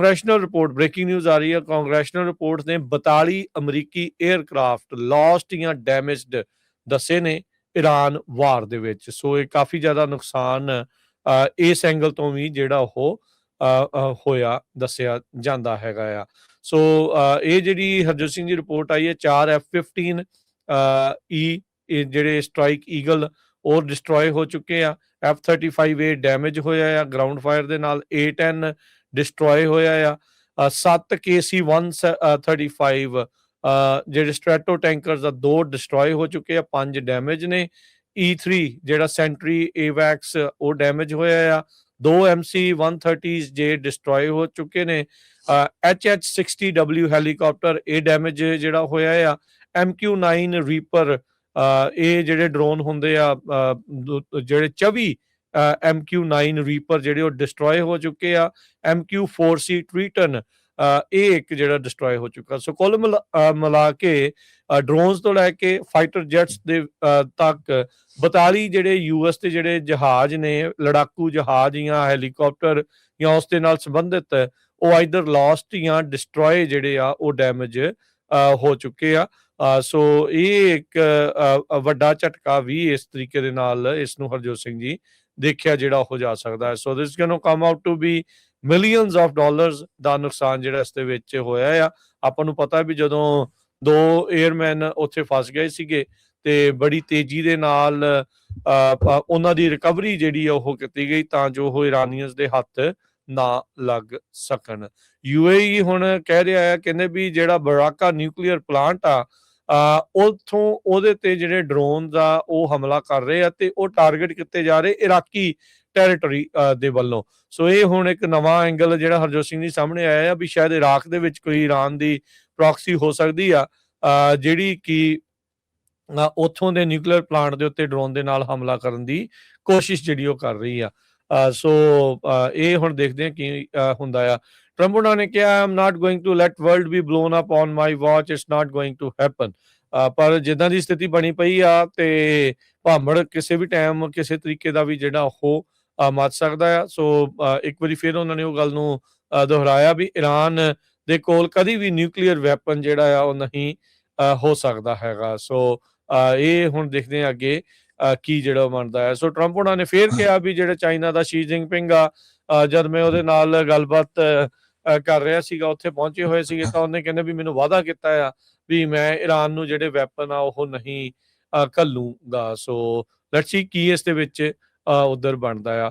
ਕਾਂਗਰੈਸ਼ਨਲ report, breaking news ਆ ਰਹੀ ਹੈ, ਕਾਂਗਰੈਸ਼ਨਲ ਰਿਪੋਰਟ ਨੇ 42 ਅਮਰੀਕੀ 에ਅਰਕ੍ਰਾਫਟ ਲੌਸਟ ਜਾਂ ਡੈਮੇਜਡ ਦੱਸੇ ਨੇ ਈਰਾਨ ਵਾਰ ਦੇ ਵਿੱਚ। ਸੋ ਇਹ ਕਾਫੀ ਜ਼ਿਆਦਾ ਨੁਕਸਾਨ ਇਸ ਐਂਗਲ ਤੋਂ ਵੀ ਜਿਹੜਾ ਉਹ ਹੋਇਆ ਦੱਸਿਆ ਜਾਂਦਾ ਹੈਗਾ ਆ। ਸੋ ਇਹ ਜਿਹੜੀ ਹਰਜੋਤ ਸਿੰਘ ਦੀ ਰਿਪੋਰਟ ਆਈ ਹੈ, 4 F-15 ਜਿਹੜੇ ਸਟ੍ਰਾਈਕ ਈਗਲ ਉਹ ਡਿਸਟਰੋਏ ਹੋ ਚੁੱਕੇ ਆ। F-35A ਡੈਮੇਜ ਹੋਇਆ ਆ ਗਰਾਊਂਡ ਫਾਇਰ ਦੇ ਨਾਲ। A-10 ਡਿਸਟਰੋਏ ਹੋਇਆ ਆ। 7 KC-135 ਜਿਹੜੇ ਸਟ੍ਰੈਟੋ ਟੈਂਕਰਸ ਦਾ 2 ਡਿਸਟਰੋਏ ਹੋ ਚੁੱਕੇ ਆ, 5 ਡੈਮੇਜ ਨੇ। E-3 ਜਿਹੜਾ ਸੈਂਟਰੀ AWACS ਉਹ ਡੈਮੇਜ ਹੋਇਆ ਆ। 2 MC-130 ਜੇ ਡਿਸਟਰੋਏ ਹੋ ਚੁੱਕੇ ਨੇ। HH-60W ਹੈਲੀਕਾਪਟਰ ਇਹ ਡੈਮੇਜ ਜਿਹੜਾ ਹੋਇਆ ਆ। MQ-9 ਰੀਪਰ ਇਹ ਜਿਹੜੇ ਡਰੋਨ ਹੁੰਦੇ ਆ ਜਿਹੜੇ 24 MQ-9 ਰੀਪਰ ਜਿਹੜੇ ਉਹ ਡਿਸਟਰੋਏ ਹੋ ਚੁੱਕੇ ਆ। MQ-4C ਟ੍ਰੀਟਨ ਇਹ ਇੱਕ ਜਿਹੜਾ ਡਿਸਟਰੋਏ ਹੋ ਚੁੱਕਾ। ਸੋ ਕੁੱਲ ਮਿਲਾ ਕੇ ਡਰੋਨਸ ਤੋਂ ਲੈ ਕੇ ਫਾਈਟਰ ਜੈਟਸ ਦੇ ਤੱਕ 42 ਜਿਹੜੇ US ਦੇ ਜਿਹੜੇ ਜਹਾਜ਼ ਨੇ, ਲੜਾਕੂ ਜਹਾਜ਼ ਜਾਂ ਹੈਲੀਕਾਪਟਰ ਜਾਂ ਉਸ ਦੇ ਨਾਲ ਸੰਬੰਧਿਤ, ਉਹ ਆਈਦਰ ਲੌਸਟ ਜਾਂ ਡਿਸਟਰੋਏ ਜਿਹੜੇ ਆ ਉਹ ਡੈਮੇਜ ਹੋ ਚੁੱਕੇ ਆ। ਸੋ ਇਹ ਇੱਕ ਵੱਡਾ ਝਟਕਾ ਵੀ ਇਸ ਤਰੀਕੇ ਦੇ ਨਾਲ ਇਸ ਨੂੰ ਹਰਜੋਤ ਸਿੰਘ ਜੀ ਦੇਖਿਆ ਜਿਹੜਾ ਹੋ ਜਾ ਸਕਦਾ ਹੈ। So this can come out to be millions of dollars ਦਾ ਨੁਕਸਾਨ ਜਿਹੜਾ ਇਸ ਦੇ ਵਿੱਚ ਹੋਇਆ ਆ। ਆਪਾਂ ਨੂੰ ਪਤਾ ਵੀ ਜਦੋਂ 2 에ਅਰਮੈਨ ਉੱਥੇ ਫਸ ਗਏ ਸੀਗੇ ਤੇ ਬੜੀ ਤੇਜ਼ੀ ਦੇ ਨਾਲ ਉਹਨਾਂ ਦੀ ਰਿਕਵਰੀ ਜਿਹੜੀ ਆ ਉਹ ਕੀਤੀ ਗਈ ਤਾਂ ਜੋ ਉਹ ਇਰਾਨੀਅਨਸ ਦੇ ਹੱਥ ਨਾ ਲੱਗ ਸਕਣ। UAE ਹੁਣ ਕਹਿ ਰਿਹਾ ਆ, ਕਹਿੰਦੇ ਵੀ ਜਿਹੜਾ ਬਰਾਕਾ ਨਿਊਕਲੀਅਰ ਪਲਾਂਟ ਆ ਉੱਥੋਂ ਉਹਦੇ ਤੇ ਜਿਹੜੇ ਡਰੋਨ ਆ ਉਹ ਹਮਲਾ ਕਰ ਰਹੇ ਆ ਤੇ ਉਹ ਟਾਰਗੇਟ ਕੀਤੇ ਜਾ ਰਹੇ ਇਰਾਕੀ ਟੈਰੀਟਰੀ ਦੇ ਵੱਲੋਂ। ਸੋ ਇਹ ਹੁਣ ਇੱਕ ਨਵਾਂ ਐਂਗਲ ਜਿਹੜਾ ਹਰਜੋਤ ਸਿੰਘ ਜੀ ਸਾਹਮਣੇ ਆਇਆ ਆ ਵੀ ਸ਼ਾਇਦ ਇਰਾਕ ਦੇ ਵਿੱਚ ਕੋਈ ਈਰਾਨ ਦੀ ਪ੍ਰੋਕਸੀ ਹੋ ਸਕਦੀ ਆ ਜਿਹੜੀ ਕਿ ਉੱਥੋਂ ਦੇ ਨਿਊਕਲੀਅਰ ਪਲਾਂਟ ਦੇ ਉੱਤੇ ਡਰੋਨ ਦੇ ਨਾਲ ਹਮਲਾ ਕਰਨ ਦੀ ਕੋਸ਼ਿਸ਼ ਜਿਹੜੀ ਉਹ ਕਰ ਰਹੀ ਆ। ਸੋ ਇਹ ਹੁਣ ਦੇਖਦੇ ਆ ਕੀ ਹੁੰਦਾ ਆ। ਟਰੰਪ ਉਹਨਾਂ ਨੇ ਕਿਹਾ, I am not going to let world be blown up on my watch, it's not going to happen. ਪਰ ਜਿੱਦਾਂ ਦੀ ਸਥਿਤੀ ਬਣੀ ਪਈ ਆ ਤੇ ਭਾਂਬੜ ਕਿਸੇ ਵੀ ਟਾਈਮ ਕਿਸੇ ਤਰੀਕੇ ਦਾ ਵੀ ਜਿਹੜਾ ਉਹ ਮੱਚ ਸਕਦਾ ਆ। ਸੋ ਇੱਕ ਵਾਰੀ ਫਿਰ ਉਹਨਾਂ ਨੇ ਉਹ ਗੱਲ ਨੂੰ ਦੁਹਰਾਇਆ ਵੀ ਈਰਾਨ ਦੇ ਕੋਲ ਕਦੀ ਵੀ ਨਿਊਕਲੀਅਰ ਵੈਪਨ ਜਿਹੜਾ ਆ ਉਹ ਨਹੀਂ ਹੋ ਸਕਦਾ ਹੈਗਾ। ਸੋ ਇਹ ਹੁਣ ਦੇਖਦੇ ਆ ਅੱਗੇ ਕੀ ਜਿਹੜਾ ਬਣਦਾ ਹੈ। ਸੋ ਟਰੰਪ ਉਹਨਾਂ ਨੇ ਫਿਰ ਕਿਹਾ ਵੀ ਜਿਹੜਾ ਚਾਈਨਾ ਦਾ ਸ਼ੀ ਜਿਨਪਿੰਗ ਆ, ਜਦ ਮੈਂ ਉਹਦੇ ਨਾਲ ਗੱਲਬਾਤ ਕਰ ਰਿਹਾ ਸੀਗਾ, ਉੱਥੇ ਪਹੁੰਚੇ ਹੋਏ ਸੀਗੇ, ਤਾਂ ਉਹਨੇ ਕਹਿੰਦੇ ਵੀ ਮੈਨੂੰ ਵਾਅਦਾ ਕੀਤਾ ਆ ਵੀ ਮੈਂ ਈਰਾਨ ਨੂੰ ਜਿਹੜੇ ਵੈਪਨ ਆ ਉਹ ਨਹੀਂ ਘੱਲੂਗਾ। ਸੋ ਲੈਟਸ ਸੀ ਕੀ ਇਸ ਦੇ ਵਿੱਚ ਉਧਰ ਬਣਦਾ ਆ।